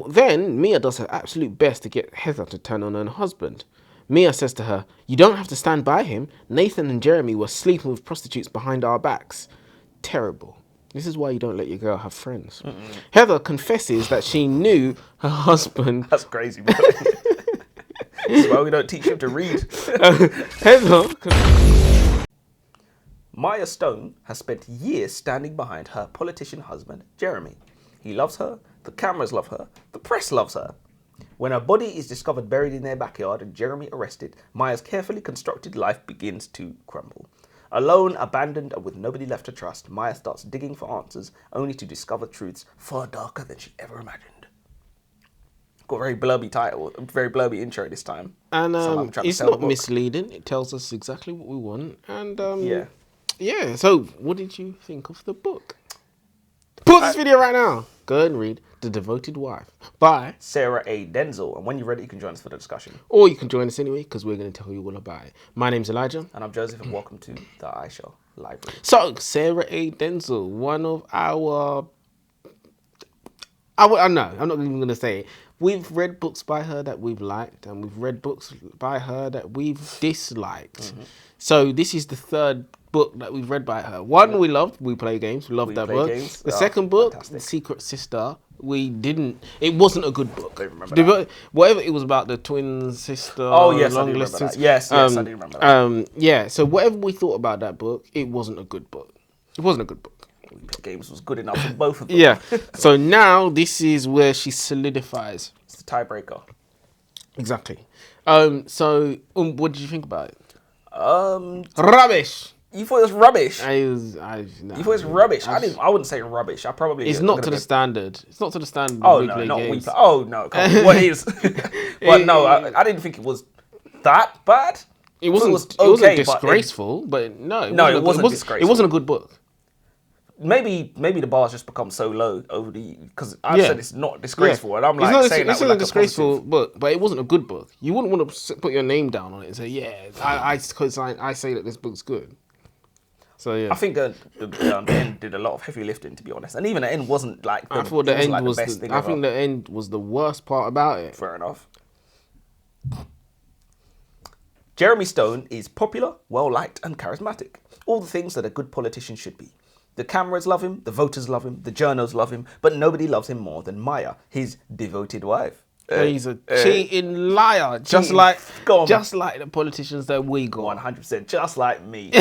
Then Mia does her absolute best to get Heather to turn on her husband. Mia says to her, "You don't have to stand by him. Nathan and Jeremy were sleeping with prostitutes behind our backs." Terrible. This is why you don't let your girl have friends. Heather confesses that she knew her husband. That's crazy, bro. This is why we don't teach him to read. Heather. Maya Stone has spent years standing behind her politician husband, Jeremy. He loves her, the cameras love her, the press loves her. When her body is discovered buried in their backyard and Jeremy arrested, Maya's carefully constructed life begins to crumble. Alone, abandoned, and with nobody left to trust, Maya starts digging for answers, only to discover truths far darker than she ever imagined. Got a very blurby title, a very blurby intro this time. And it's not misleading. misleading. It tells us exactly what we want. And Yeah. So what did you think of the book? Pause this video right now. Go and read The Devoted Wife by Sarah A. Denzil. And when you're ready, you can join us for the discussion. Or you can join us anyway, because we're going to tell you all about it. My name's Elijah. And I'm Joseph, and welcome to the iShow Library. So, Sarah A. Denzil, one of our... I'm not even going to say it. We've read books by her that we've liked, and we've read books by her that we've disliked. Mm-hmm. So this is the third book that we've read by her. One we loved, We Play Games. We loved that book. Games. The second book, fantastic. Secret Sister, we didn't. It wasn't a good book. I remember that. Whatever it was about the twin sister. Oh yes, I do remember that. Yes, I do remember that. Yeah. So whatever we thought about that book, it wasn't a good book. It wasn't a good book. Games was good enough for both of them. Yeah. So now this is where she solidifies. It's the tiebreaker. Exactly. So what did you think about it? Rubbish. You thought it was rubbish. No. You thought it was rubbish. I wouldn't say rubbish. It's not to the standard. It's not to the standard. Oh no, not We Play. Oh no, come on. What is? But no, I didn't think it was that bad. It wasn't disgraceful, but no, it wasn't disgraceful. It wasn't a good book. Maybe the bar's just become so low over the because I said it's not disgraceful, and I'm like saying it's that not a disgraceful book, but it wasn't a good book. You wouldn't want to put your name down on it and say, I say that this book's good. So yeah, I think the end did a lot of heavy lifting, to be honest, and even the end wasn't like. I thought the end was the best thing. I think the end was the worst part about it. Fair enough. Jeremy Stone is popular, well liked, and charismatic. All the things that a good politician should be. The cameras love him, the voters love him, the journals love him, but nobody loves him more than Maya, his devoted wife. He's a cheating liar, just like the politicians that we got. 100%, just like me.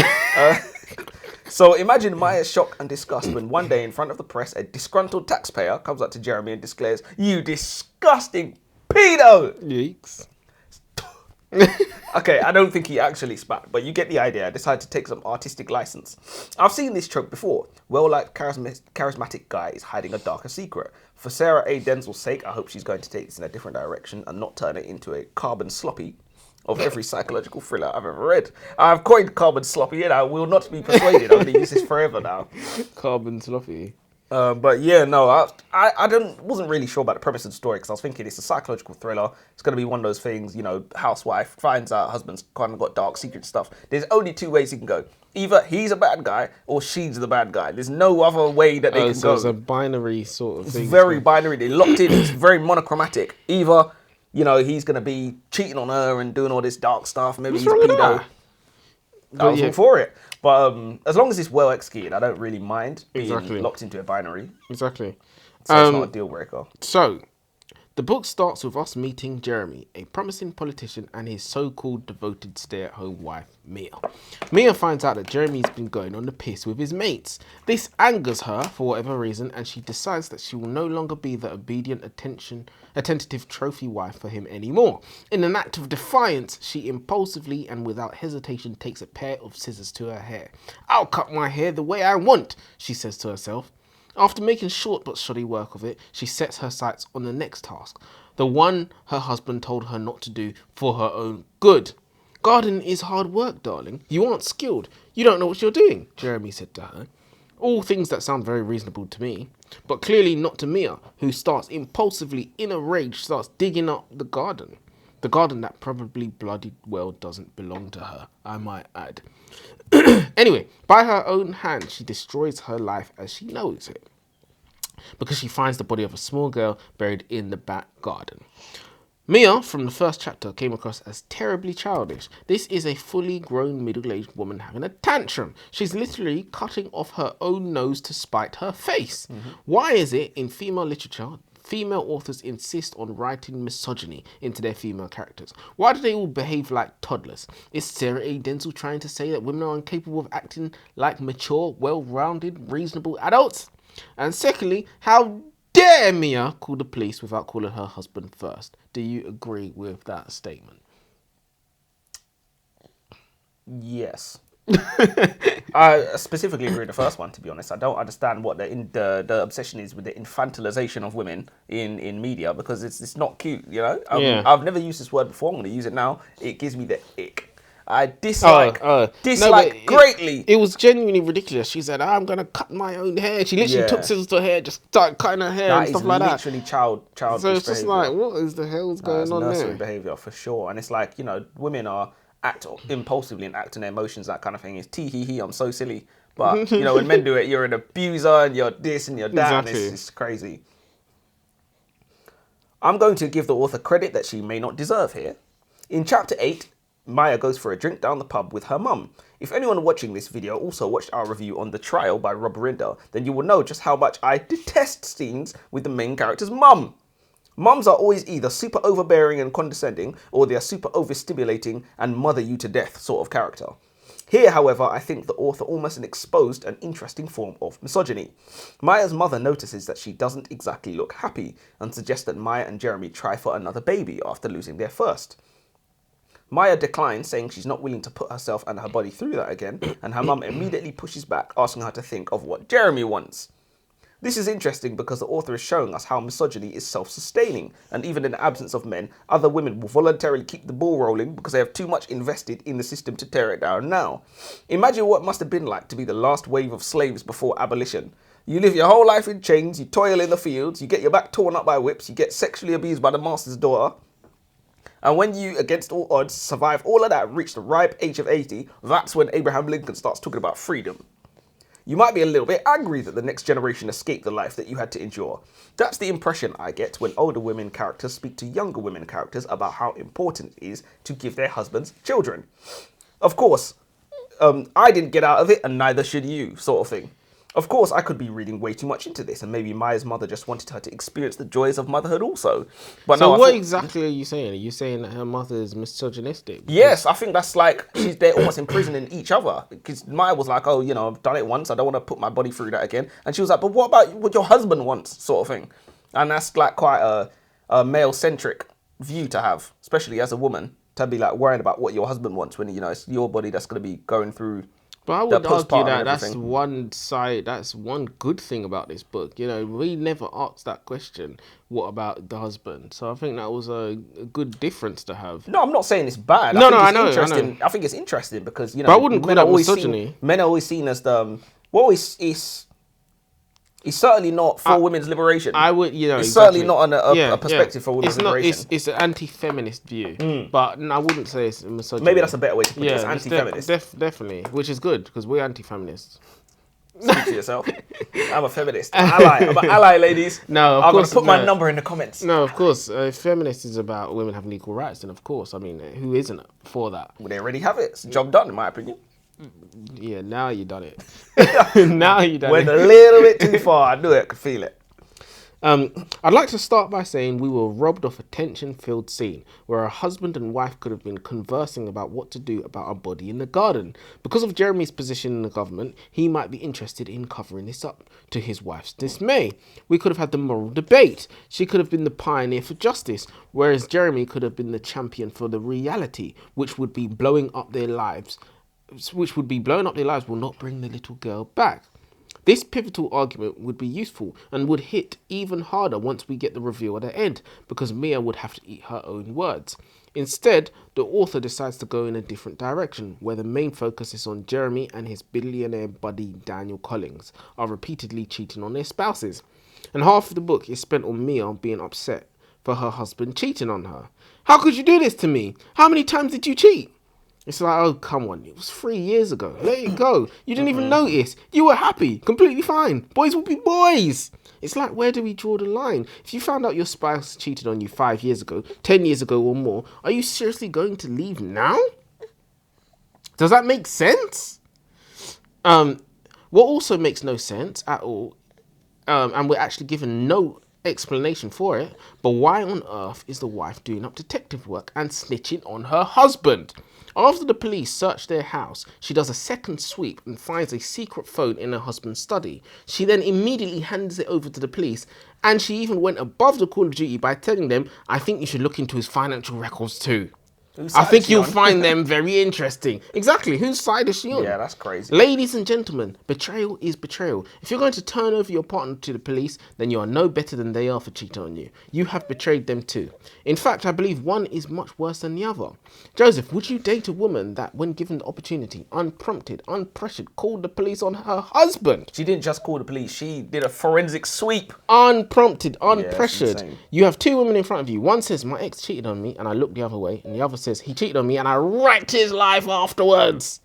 So imagine Maya's shock and disgust when one day in front of the press, a disgruntled taxpayer comes up to Jeremy and declares, "You disgusting pedo!" Yikes. Okay, I don't think he actually spat, but you get the idea. I decided to take some artistic license. I've seen this trope before. Well-liked, charismatic guy is hiding a darker secret. For Sarah A. Denzil's sake, I hope she's going to take this in a different direction and not turn it into a carbon sloppy of every psychological thriller I've ever read. I've coined carbon sloppy, and I will not be persuaded. I'm going to use this forever now. Carbon sloppy. But yeah, no, I wasn't really sure about the premise of the story because I was thinking it's a psychological thriller. It's going to be one of those things, housewife finds out husband's kind of got dark secret stuff. There's only two ways he can go. Either he's a bad guy or she's the bad guy. There's no other way that they can go. It's a binary sort of thing. It's very binary. They're locked in. It's very monochromatic. Either, he's going to be cheating on her and doing all this dark stuff. Maybe he's a pedo. I was all for it. But as long as it's well executed, I don't really mind being locked into a binary. Exactly. So it's not a deal breaker. So, the book starts with us meeting Jeremy, a promising politician, and his so-called devoted stay-at-home wife, Mia. Mia finds out that Jeremy's been going on the piss with his mates. This angers her for whatever reason, and she decides that she will no longer be the obedient, attentive trophy wife for him anymore. In an act of defiance, she impulsively and without hesitation takes a pair of scissors to her hair. "I'll cut my hair the way I want," she says to herself. After making short but shoddy work of it, she sets her sights on the next task, the one her husband told her not to do for her own good. "Gardening is hard work, darling. You aren't skilled. You don't know what you're doing," Jeremy said to her. All things that sound very reasonable to me, but clearly not to Mia, who starts impulsively, in a rage, starts digging up the garden. The garden that probably bloody well doesn't belong to her, I might add. Anyway, by her own hand, she destroys her life as she knows it. because she finds the body of a small girl buried in the back garden. Mia, from the first chapter, came across as terribly childish. This is a fully grown middle-aged woman having a tantrum. She's literally cutting off her own nose to spite her face. Why is it in female literature female authors insist on writing misogyny into their female characters? Why do they all behave like toddlers? Is Sarah A. Denzil trying to say that women are incapable of acting like mature, well-rounded, reasonable adults? And secondly, how dare Mia call the police without calling her husband first? Do you agree with that statement? Yes. I specifically agree with the first one, to be honest. I don't understand what the obsession is with the infantilization of women in media, because it's not cute, you know? I've never used this word before. I'm going to use it now. It gives me the ick. I dislike greatly. It was genuinely ridiculous. She said, I'm going to cut my own hair. She literally took scissors to her hair, just started cutting her hair and stuff like that. That is literally childish So it's just behavior. like, what is the hell's going on nursery there? behavior for sure. And it's like, you know, women act impulsively and act on their emotions, that kind of thing. It's tee-hee-hee, I'm so silly. But, you know, when men do it, you're an abuser and you're this and you're that. Exactly. And it's crazy. I'm going to give the author credit that she may not deserve here. In chapter 8, Maya goes for a drink down the pub with her mum. If anyone watching this video also watched our review on The Trial by Rob Rinder, then you will know just how much I detest scenes with the main character's mum. Mums are always either super overbearing and condescending, or they are super overstimulating and mother you to death sort of character. Here, however, I think the author almost exposed an interesting form of misogyny. Maya's mother notices that she doesn't exactly look happy and suggests that Maya and Jeremy try for another baby after losing their first. Maya declines, saying she's not willing to put herself and her body through that again, and her mum immediately pushes back, asking her to think of what Jeremy wants. This is interesting because the author is showing us how misogyny is self-sustaining, and even in the absence of men, other women will voluntarily keep the ball rolling because they have too much invested in the system to tear it down now. Imagine what it must have been like to be the last wave of slaves before abolition. You live your whole life in chains, you toil in the fields, you get your back torn up by whips, you get sexually abused by the master's daughter. And when you, against all odds, survive all of that and reach the ripe age of 80, that's when Abraham Lincoln starts talking about freedom. You might be a little bit angry that the next generation escaped the life that you had to endure. That's the impression I get when older women characters speak to younger women characters about how important it is to give their husbands children. Of course, I didn't get out of it and neither should you, sort of thing. Of course, I could be reading way too much into this, and maybe Maya's mother just wanted her to experience the joys of motherhood also. But So no, what exactly are you saying? Are you saying that her mother is misogynistic? Yes, I think that's like, they're almost imprisoning each other. Because Maya was like, oh, you know, I've done it once, I don't want to put my body through that again. And she was like, but what about what your husband wants, sort of thing. And that's like quite a male-centric view to have, especially as a woman, to be like worrying about what your husband wants when, you know, it's your body that's going to be going through. But I would argue that that's one side, that's one good thing about this book. You know, we never asked that question, what about the husband? So I think that was a good difference to have. No, I'm not saying it's bad. I know. I think it's interesting because, you know, but I wouldn't call that misogyny. Men are always seen as the, well, it's certainly not for women's liberation. I would, you know, it's certainly not a perspective for women's liberation. It's an anti-feminist view, but I wouldn't say it's misogyny. Maybe that's a better way to put it. It's anti-feminist. Definitely, which is good because we're anti-feminists. Speak to yourself. I'm a feminist. I'm an ally, ladies. No, of I'm course. going to put my number in the comments. No, of course. Feminist is about women having equal rights, and of course, I mean, who isn't for that? Well, they already have it. It's a job done, in my opinion. Yeah, now you done it. Now you done Went it. a little bit too far. I knew it. I could feel it. I'd like to start by saying we were robbed of a tension-filled scene where a husband and wife could have been conversing about what to do about a body in the garden. Because of Jeremy's position in the government, he might be interested in covering this up, to his wife's dismay. We could have had the moral debate. She could have been the pioneer for justice, whereas Jeremy could have been the champion for the reality, which would be blowing up their lives will not bring the little girl back. This pivotal argument would be useful and would hit even harder once we get the reveal at the end, because Mia would have to eat her own words. Instead, the author decides to go in a different direction, where the main focus is on Jeremy and his billionaire buddy Daniel Collins are repeatedly cheating on their spouses. And half of the book is spent on Mia being upset for her husband cheating on her. How could you do this to me? How many times did you cheat? It's like, oh, come on. It was 3 years ago. Let it go. You didn't even notice. You were happy. Completely fine. Boys will be boys. It's like, where do we draw the line? If you found out your spouse cheated on you 5 years ago, 10 years ago or more, are you seriously going to leave now? Does that make sense? What also makes no sense at all, and we're actually given no explanation for it, but why on earth is the wife doing up detective work and snitching on her husband? After the police search their house, she does a second sweep and finds a secret phone in her husband's study. She then immediately hands it over to the police, and she even went above the call of duty by telling them, I think you should look into his financial records too. I think you'll find them very interesting. Exactly. Whose side is she on? Yeah, that's crazy. Ladies and gentlemen, betrayal is betrayal. If you're going to turn over your partner to the police, then you are no better than they are for cheating on you. You have betrayed them too. In fact, I believe one is much worse than the other. Joseph, would you date a woman that, when given the opportunity, unprompted, unpressured, called the police on her husband? She didn't just call the police. She did a forensic sweep. Unprompted, unpressured. Yeah, you have two women in front of you. One says, my ex cheated on me and I looked the other way. And the other says, he cheated on me and I wrecked his life afterwards.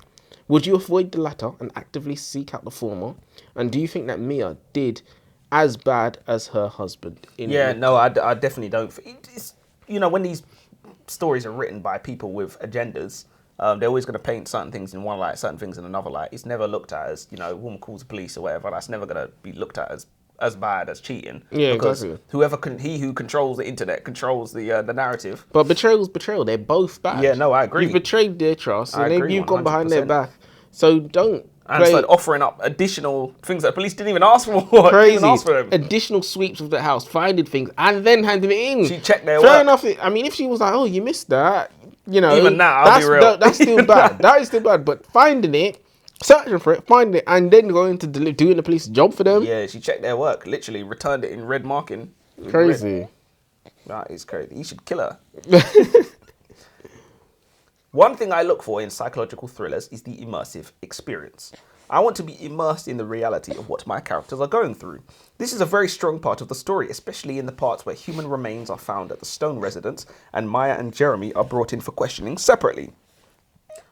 Would you avoid the latter and actively seek out the former? And do you think that Mia did as bad as her husband? No, I definitely don't. It's, when these stories are written by people with agendas, they're always going to paint certain things in one light, certain things in another light. It's never looked at as, a woman calls the police or whatever. That's never going to be looked at as bad as cheating. Yeah, because exactly. he who controls the internet controls the narrative. But betrayal is betrayal. They're both bad. Yeah, no, I agree. You've betrayed their trust, and then you've gone behind their 100%. back. So don't. And started offering up additional things that police didn't even ask for. Crazy. Didn't ask for them. Additional sweeps of the house, finding things, and then handing it in. She checked their Fair work. enough. I mean, if she was like, "Oh, you missed that," Even now, I'll be real. That's still bad. That is still bad. But finding it, searching for it, finding it, and then going to doing the police job for them. Yeah, she checked their work. Literally returned it in red marking. Crazy. That is crazy. You should kill her. One thing I look for in psychological thrillers is the immersive experience. I want to be immersed in the reality of what my characters are going through. This is a very strong part of the story, especially in the parts where human remains are found at the Stone residence and Maya and Jeremy are brought in for questioning separately.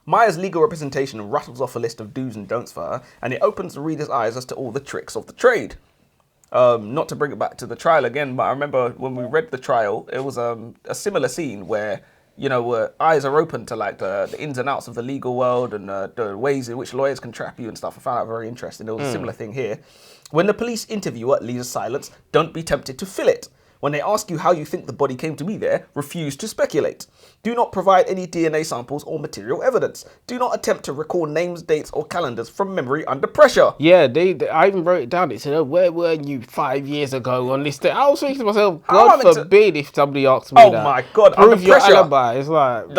Maya's legal representation rattles off a list of do's and don'ts for her, and it opens the reader's eyes as to all the tricks of the trade. Not to bring it back to the trial again, but I remember when we read the trial, it was a similar scene where where eyes are open to like the ins and outs of the legal world and the ways in which lawyers can trap you and stuff. I found that very interesting. There was a similar thing here. When the police interviewer leaves silence, don't be tempted to fill it. When they ask you how you think the body came to be there, refuse to speculate. Do not provide any DNA samples or material evidence. Do not attempt to recall names, dates, or calendars from memory under pressure. Yeah, I even wrote it down. It said, "Oh, where were you 5 years ago on this day?" I was thinking to myself, God forbid if somebody asks me that. Oh my God, prove under your pressure. alibi. It's like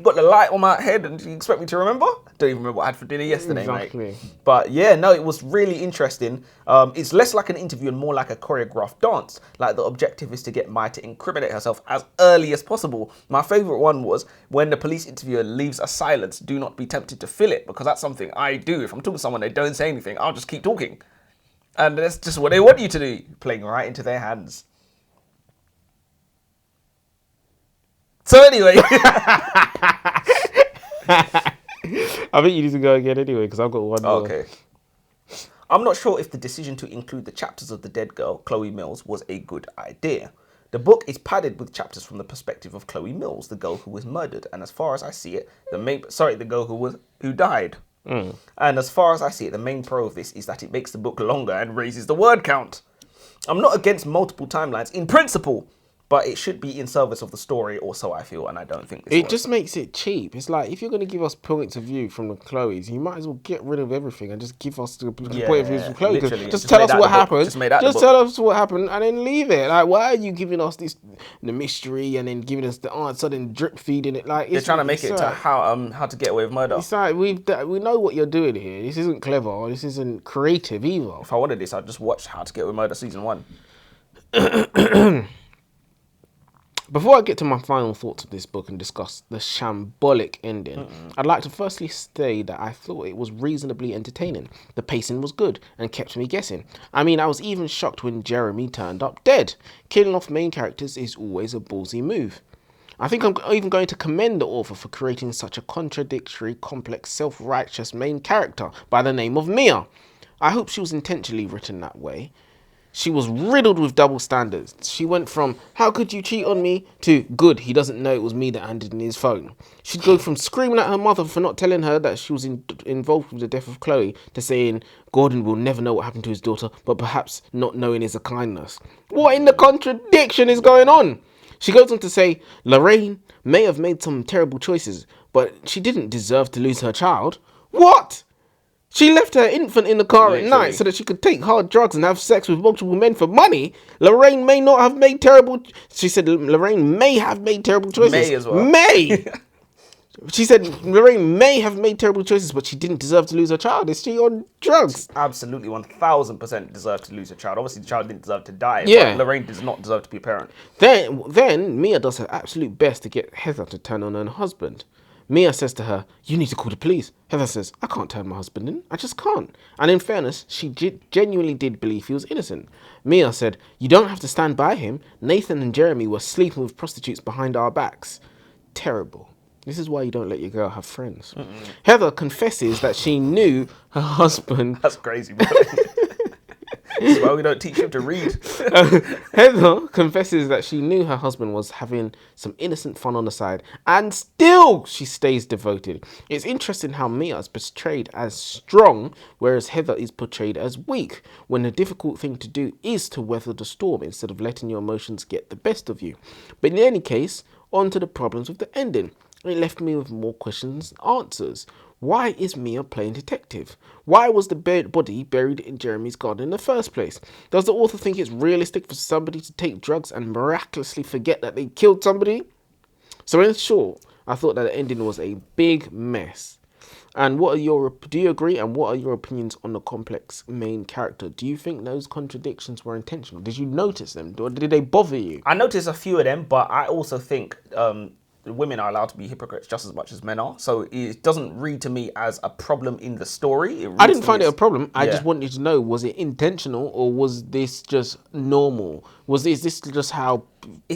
got the light on my head and you expect me to remember? Don't even remember what I had for dinner yesterday, exactly. mate. But yeah, no, it was really interesting. It's less like an interview and more like a choreographed dance. Like the objective is to get Maya to incriminate herself as early as possible. My favourite one was when the police interviewer leaves a silence, do not be tempted to fill it, because that's something I do. If I'm talking to someone, they don't say anything, I'll just keep talking. And that's just what they want you to do, playing right into their hands. So anyway. I think you need to go again anyway, because I've got one more. Okay. I'm not sure if the decision to include the chapters of the dead girl, Chloe Mills, was a good idea. The book is padded with chapters from the perspective of Chloe Mills, the girl who was murdered, and as far as I see it, the girl who died. And as far as I see it, the main pro of this is that it makes the book longer and raises the word count. I'm not against multiple timelines in principle, but it should be in service of the story, or so I feel, and I don't think this It was. just makes it cheap. It's like, if you're going to give us points of view from the Chloes, you might as well get rid of everything and just give us the point of view from Chloe. Just tell us what happened. Just tell us what happened and then leave it. Like, why are you giving us the mystery and then giving us the answer, then drip feeding it? Like, They're trying to make it to how to get away with murder. It's like, we know what you're doing here. This isn't clever. This isn't creative either. If I wanted this, I'd just watch How to Get Away with Murder season 1. Before I get to my final thoughts of this book and discuss the shambolic ending, I'd like to firstly say that I thought it was reasonably entertaining. The pacing was good and kept me guessing. I mean, I was even shocked when Jeremy turned up dead. Killing off main characters is always a ballsy move. I think I'm even going to commend the author for creating such a contradictory, complex, self-righteous main character by the name of Mia. I hope she was intentionally written that way. She was riddled with double standards. She went from, how could you cheat on me, to, good, he doesn't know it was me that handed in his phone. She'd go from screaming at her mother for not telling her that she was involved with the death of Chloe, to saying, Gordon will never know what happened to his daughter, but perhaps not knowing is a kindness. What in the contradiction is going on? She goes on to say, Lorraine may have made some terrible choices, but she didn't deserve to lose her child. What? She left her infant in the car at night so that she could take hard drugs and have sex with multiple men for money. Lorraine may not have made terrible... She said Lorraine may have made terrible choices. May as well. May! She said Lorraine may have made terrible choices, but she didn't deserve to lose her child. Is she on drugs? Absolutely, 1000% deserved to lose her child. Obviously, the child didn't deserve to die, Yeah. but Lorraine does not deserve to be a parent. Then Mia does her absolute best to get Heather to turn on her husband. Mia says to her, you need to call the police. Heather says, I can't turn my husband in. I just can't. And in fairness, she genuinely did believe he was innocent. Mia said, you don't have to stand by him. Nathan and Jeremy were sleeping with prostitutes behind our backs. Terrible. This is why you don't let your girl have friends. Heather confesses that she knew her husband... That's crazy, bro. This is why we don't teach him to read. Heather confesses that she knew her husband was having some innocent fun on the side, and still she stays devoted. It's interesting how Mia is portrayed as strong, whereas Heather is portrayed as weak, when the difficult thing to do is to weather the storm instead of letting your emotions get the best of you. But in any case, on to the problems with the ending. It left me with more questions than answers. Why is Mia playing detective? Why was the body buried in Jeremy's garden in the first place? Does the author think it's realistic for somebody to take drugs and miraculously forget that they killed somebody? So in short, I thought that the ending was a big mess. And do you agree? And what are your opinions on the complex main character? Do you think those contradictions were intentional? Did you notice them? Or did they bother you? I noticed a few of them, but I also think women are allowed to be hypocrites just as much as men are. So it doesn't read to me as a problem in the story. I didn't find it a problem. I just wanted to know, was it intentional or was this just normal? Is this just how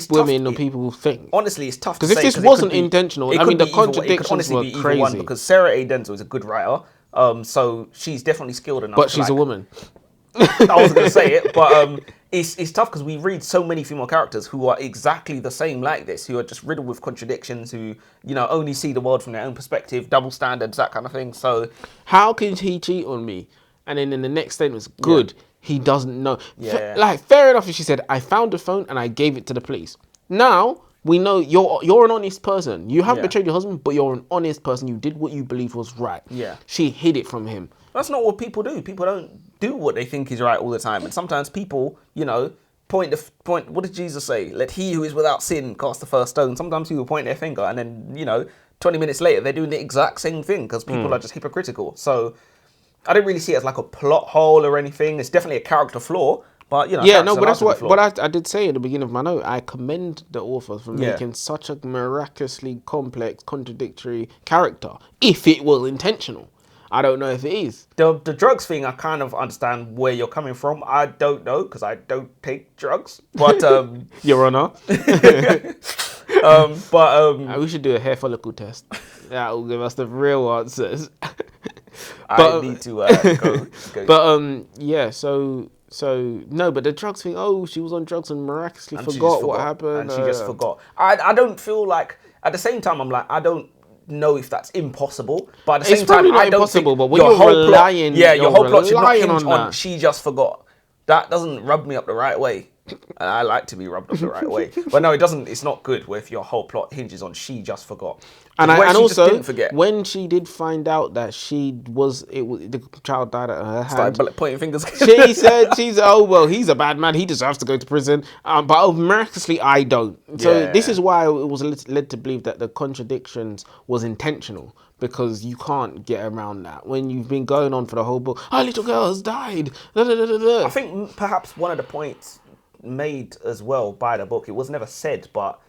women or people think? Honestly, it's tough to say. Because if this wasn't intentional, I mean, the contradictions were crazy. Because Sarah A. Denzil is a good writer, so she's definitely skilled enough. But she's a woman. I wasn't going to say it, but it's tough because we read so many female characters who are exactly the same like this, who are just riddled with contradictions, who, you know, only see the world from their own perspective, double standards, that kind of thing. So how can he cheat on me? And then in the next statement was good. Yeah. He doesn't know. Yeah. Fair enough if she said, I found the phone and I gave it to the police. Now we know you're an honest person. You haven't betrayed your husband, but you're an honest person. You did what you believe was right. Yeah. She hid it from him. That's not what people do. People don't do what they think is right all the time. And sometimes people, you know, point. What did Jesus say? Let he who is without sin cast the first stone. Sometimes people point their finger and then, you know, 20 minutes later, they're doing the exact same thing because people are just hypocritical. So I don't really see it as like a plot hole or anything. It's definitely a character flaw. But, you know, yeah, no, but that's what I did say at the beginning of my note. I commend the author for making such a miraculously complex, contradictory character, if it was intentional. I don't know if it is. The drugs thing, I kind of understand where you're coming from. I don't know, because I don't take drugs. But Your Honor. We should do a hair follicle test. That will give us the real answers. I need to go. But yeah, so no, but the drugs thing. Oh, she was on drugs and miraculously forgot what happened. And she just forgot. I don't feel like. At the same time, I'm like, I don't know if that's impossible, but at the same time, I don't think but when your whole plot should not hinge on she just forgot. That doesn't rub me up the right way. And I like to be rubbed up the right way. But no, it doesn't. It's not good if your whole plot hinges on she just forgot. And also, didn't forget. When she did find out that the child died at her hand. Started pointing fingers. She said, he's a bad man. He deserves to go to prison. But miraculously, I don't. So this is why it was led to believe that the contradictions was intentional. Because you can't get around that. When you've been going on for the whole book, our little girl has died. I think perhaps one of the points made as well by the book, it was never said, but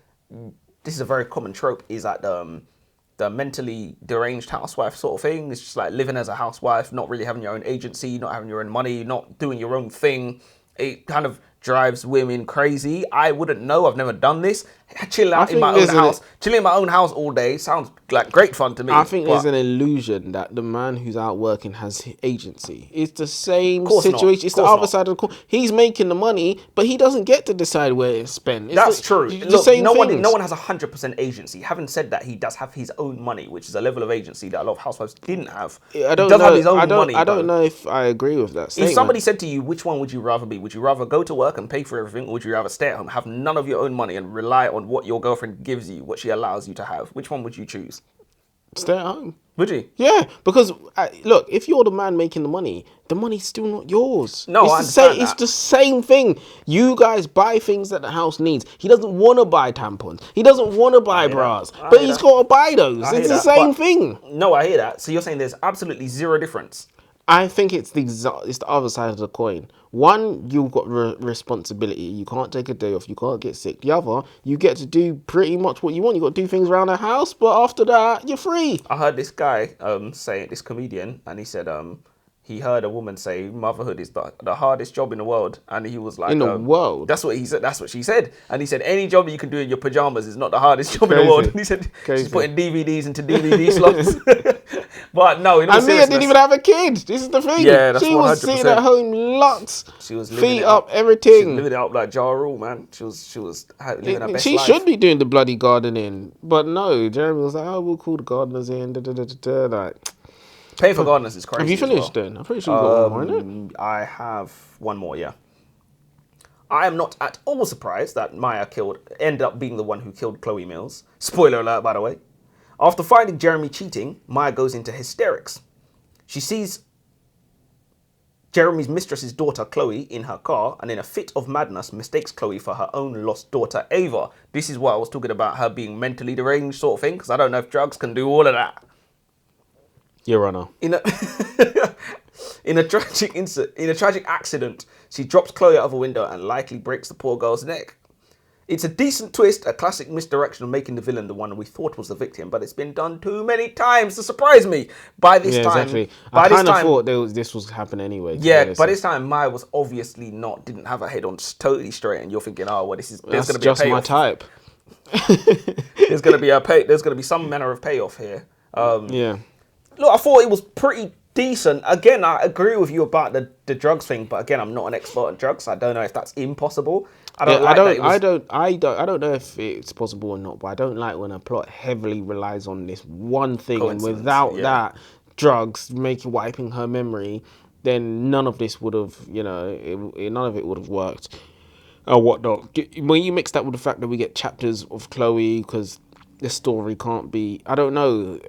this is a very common trope, is that the mentally deranged housewife sort of thing. It's just like living as a housewife, not really having your own agency, not having your own money, not doing your own thing. It kind of drives women crazy. I wouldn't know. I've never done this. Chilling out in think my own there's house. Chilling in my own house all day sounds like great fun to me. I think there's but an illusion that the man who's out working has agency. It's the same Course not. situation. It's the Course other not. side of the coin. He's making the money, but he doesn't get to decide where it's spent. It's That's true. The Look, same no things. one has 100% agency. Having said that, he does have his own money, which is a level of agency that a lot of housewives didn't have. I don't he does know. have his own I don't. money. I don't though. know if I agree with that If statement. somebody said to you, which one would you rather be? Would you rather go to work and pay for everything, or would you rather stay at home, have none of your own money, and rely on what your girlfriend gives you, what she allows you to have? Which one would you choose? Stay at home. Would you? Yeah, because look, if you're the man making the money's still not yours. No, I understand It's that. the same thing. You guys buy things that the house needs. He doesn't want to buy tampons. He doesn't want to buy bras, but he's got to buy those. It's the same thing. No, I hear that. So you're saying there's absolutely zero difference. I think it's the other side of the coin. One, you've got responsibility. You can't take a day off. You can't get sick. The other, you get to do pretty much what you want. You got to do things around the house, but after that, you're free. I heard this guy say, this comedian, and he said he heard a woman say motherhood is the hardest job in the world, and he was like, In the world? That's what he said. That's what she said, and he said any job that you can do in your pajamas is not the hardest job in the Crazy. world. And he said Crazy. she's putting DVDs into DVD slots. But no, in all And Mia seriousness, didn't even have a kid. This is the thing. Yeah, that's she was sitting 100%. at home, locked, she was living feet it up, She was everything. living it up like Ja Rule, man. She was living her best She life. should be doing the bloody gardening, but no. Jeremy was like, "Oh, we'll call the gardeners in." Like, Pay for gardeners is crazy. have you as well. finished then? I'm pretty sure you got one more, innit? I have one more, yeah. I am not at all surprised that Maya ended up being the one who killed Chloe Mills. Spoiler alert, by the way. After finding Jeremy cheating, Maya goes into hysterics. She sees Jeremy's mistress's daughter, Chloe, in her car, and in a fit of madness mistakes Chloe for her own lost daughter, Ava. This is what I was talking about, her being mentally deranged sort of thing, because I don't know if drugs can do all of that. Your Honor. In a tragic accident, she drops Chloe out of a window and likely breaks the poor girl's neck. It's a decent twist, a classic misdirection of making the villain the one we thought was the victim, but it's been done too many times to surprise me. By this time, exactly. by I this kind of time, thought this was happening anyway. yeah, by this time, Maya was obviously didn't have her head on totally straight, and you're thinking, oh, well, there's That's going to be a just my payoff. type. There's going to be some manner of payoff here. Yeah. Look, I thought it was pretty decent. Again, I agree with you about the drugs thing, but again, I'm not an expert on drugs. I don't know if that's impossible. I don't know if it's possible or not, but I don't like when a plot heavily relies on this one thing, and Coincidence, without yeah. that, drugs wiping her memory, then none of this would have, none of it would have worked. Or whatnot. When you mix that with the fact that we get chapters of Chloe, because the story can't be, I don't know.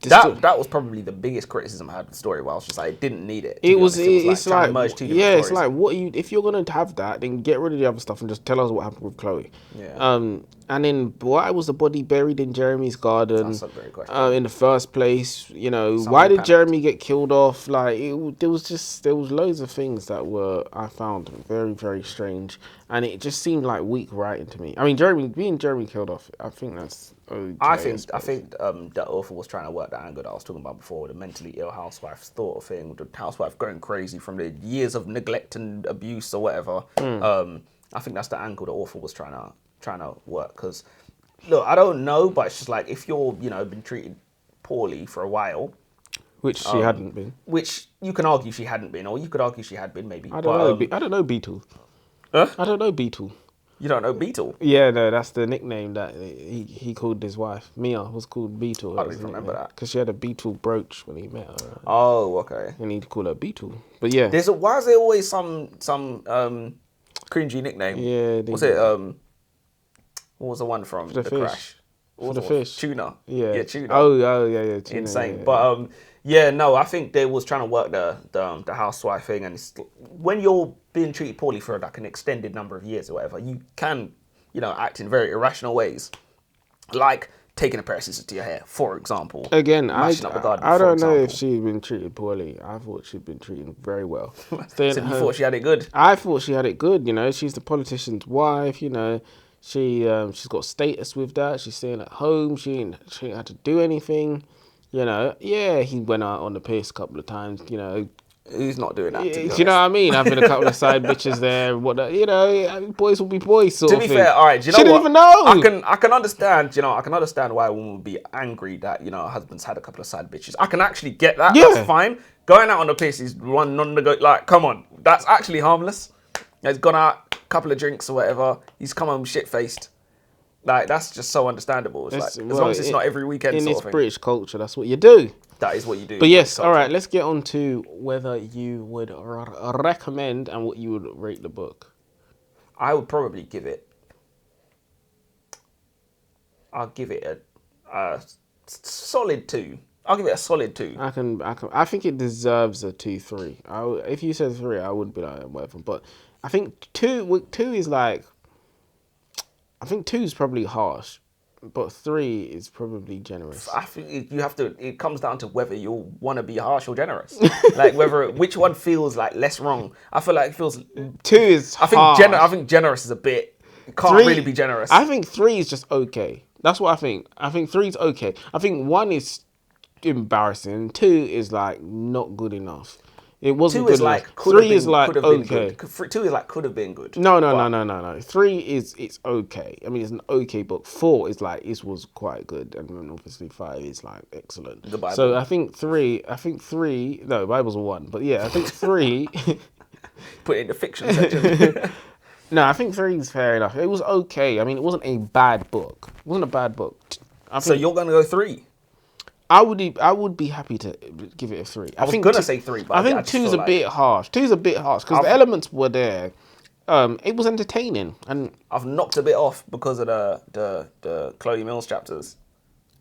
That was probably the biggest criticism I had of the story. Where I was just like, it didn't need it. It's trying like to merge two different stories. if you're gonna have that, then get rid of the other stuff and just tell us what happened with Chloe. Yeah. And then why was the body buried in Jeremy's garden? That's a great question. In the first place, why did panicked. Jeremy get killed off? Like there was loads of things that I found very, very strange, and it just seemed like weak writing to me. I mean, Jeremy killed off, I think that's okay. I think that author was trying to work that angle that I was talking about before, the mentally ill housewife sort of thing, the housewife going crazy from the years of neglect and abuse or whatever. I think that's the angle the author was trying to work. Because look, I don't know, but it's just like if you're been treated poorly for a while, which she hadn't been. which you can argue she hadn't been, or you could argue she had been maybe. I don't know Beetle. Huh? I don't know Beetle. You don't know Beetle? Yeah, no, that's the nickname that he called his wife. Mia was called Beetle. I don't even remember that. Because she had a beetle brooch when he met her. Right? Oh, okay. And he'd call her Beetle. But yeah. Why is there always some cringy nickname? Yeah. Was it what was the one from the the fish. crash? For the fish. Tuna. Yeah. Yeah, tuna. Oh yeah, tuna. Insane. Yeah. But no, I think they was trying to work the housewife thing, and it's, when you're being treated poorly for like an extended number of years or whatever, you can act in very irrational ways, like taking a pair of scissors to your hair, for example. Again, I don't know if example. she'd been treated poorly. I thought she'd been treated very well. So you thought she had it good? I thought she had it good. She's the politician's wife. She's got status with that. She's staying at home. She ain't had to do anything. Yeah, he went out on the piss a couple of times. Who's not doing that? To be Do you honest? know what I mean? Having a couple of side bitches there, boys will be boys. Sort To of be thing. fair, all right. Do you know She didn't what? even know. I can understand. I can understand why a woman would be angry that her husband's had a couple of side bitches. I can actually get that. Yeah. That's fine. Going out on the piss is one non-negotiable. Like, come on, that's actually harmless. He's gone out, a couple of drinks or whatever. He's come home shit faced. Like, that's just so understandable. It's like, as long as it's not every weekend in sort this of thing. British culture, that's what you do. That is what you do. But yes, all right. Let's get on to whether you would recommend and what you would rate the book. I would probably give it. I'll give it a solid 2. I'll give it a solid 2. I think it deserves a 2-3. If you said 3, I would be like whatever. But I think 2 is like. I think 2 is probably harsh, but 3 is probably generous. I think you have to. It comes down to whether you want to be harsh or generous. Like which one feels like less wrong. I feel like it feels. 2 is harsh. I think generous is a bit. It can't really be generous. I think 3 is just okay. That's what I think. I think 3 is okay. I think 1 is embarrassing. 2 is like not good enough. It wasn't 2 good is like enough. 3 is like okay. 2 is like could have been good. No. 3 is it's okay. I mean, it's an okay book. 4 is like this was quite good, and then obviously 5 is like excellent. The Bible. So I think 3. No, the Bible's a 1, but yeah, I think 3. Put it in the fiction section. No, I think 3 is fair enough. It was okay. I mean, it wasn't a bad book. It wasn't a bad book. So you're gonna go 3. I would be happy to give it a 3. I was gonna say 3, but I think 2's a bit harsh. 2's a bit harsh because the elements were there. It was entertaining, and I've knocked a bit off because of the Chloe Mills chapters,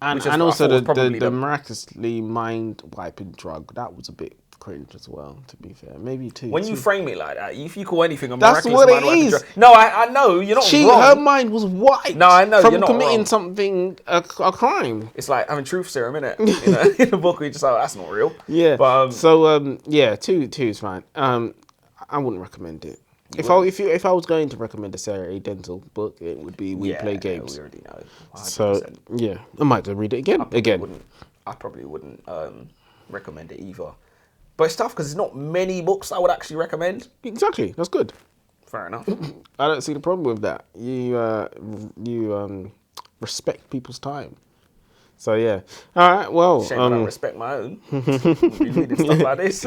and also the miraculously mind wiping drug. That was a bit cringe as well. To be fair, maybe 2. When you frame it like that, if you call anything a that's miraculous what mind it wiping is. drug, no, I know you're not wrong. Her mind was wiped. No, I know from you're not committing wrong. something a crime. It's like having truth serum, innit? In the book, we just like that's not real. Yeah. But yeah, 2 is fine. I wouldn't recommend it. If I was going to recommend a Sarah A. Denzil book, it would be We Play Games. We already know. 100%. So yeah, I might go read it again. I probably wouldn't recommend it either. But it's tough because there's not many books I would actually recommend. Exactly, that's good. Fair enough. I don't see the problem with that. You respect people's time. So yeah. All right. Well, shame I don't respect my own. We'll be reading stuff like this.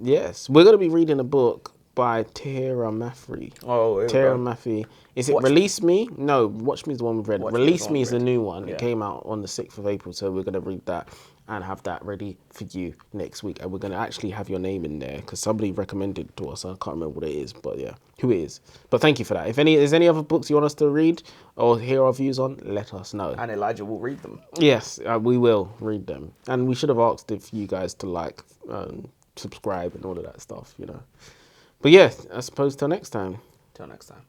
Yes, we're gonna be reading a book by Tara Maffrey. Oh, Tara Maffrey. Is it Release Me? No, Watch Me is the one we've read. Release Me is the new one. Yeah. It came out on the 6th of April, so we're going to read that and have that ready for you next week. And we're going to actually have your name in there because somebody recommended it to us. I can't remember what it is, but yeah, who it is. But thank you for that. If there's any other books you want us to read or hear our views on, let us know. And Elijah will read them. Yes, we will read them. And we should have asked if you guys to like, subscribe and all of that stuff, But yeah, I suppose till next time. Till next time.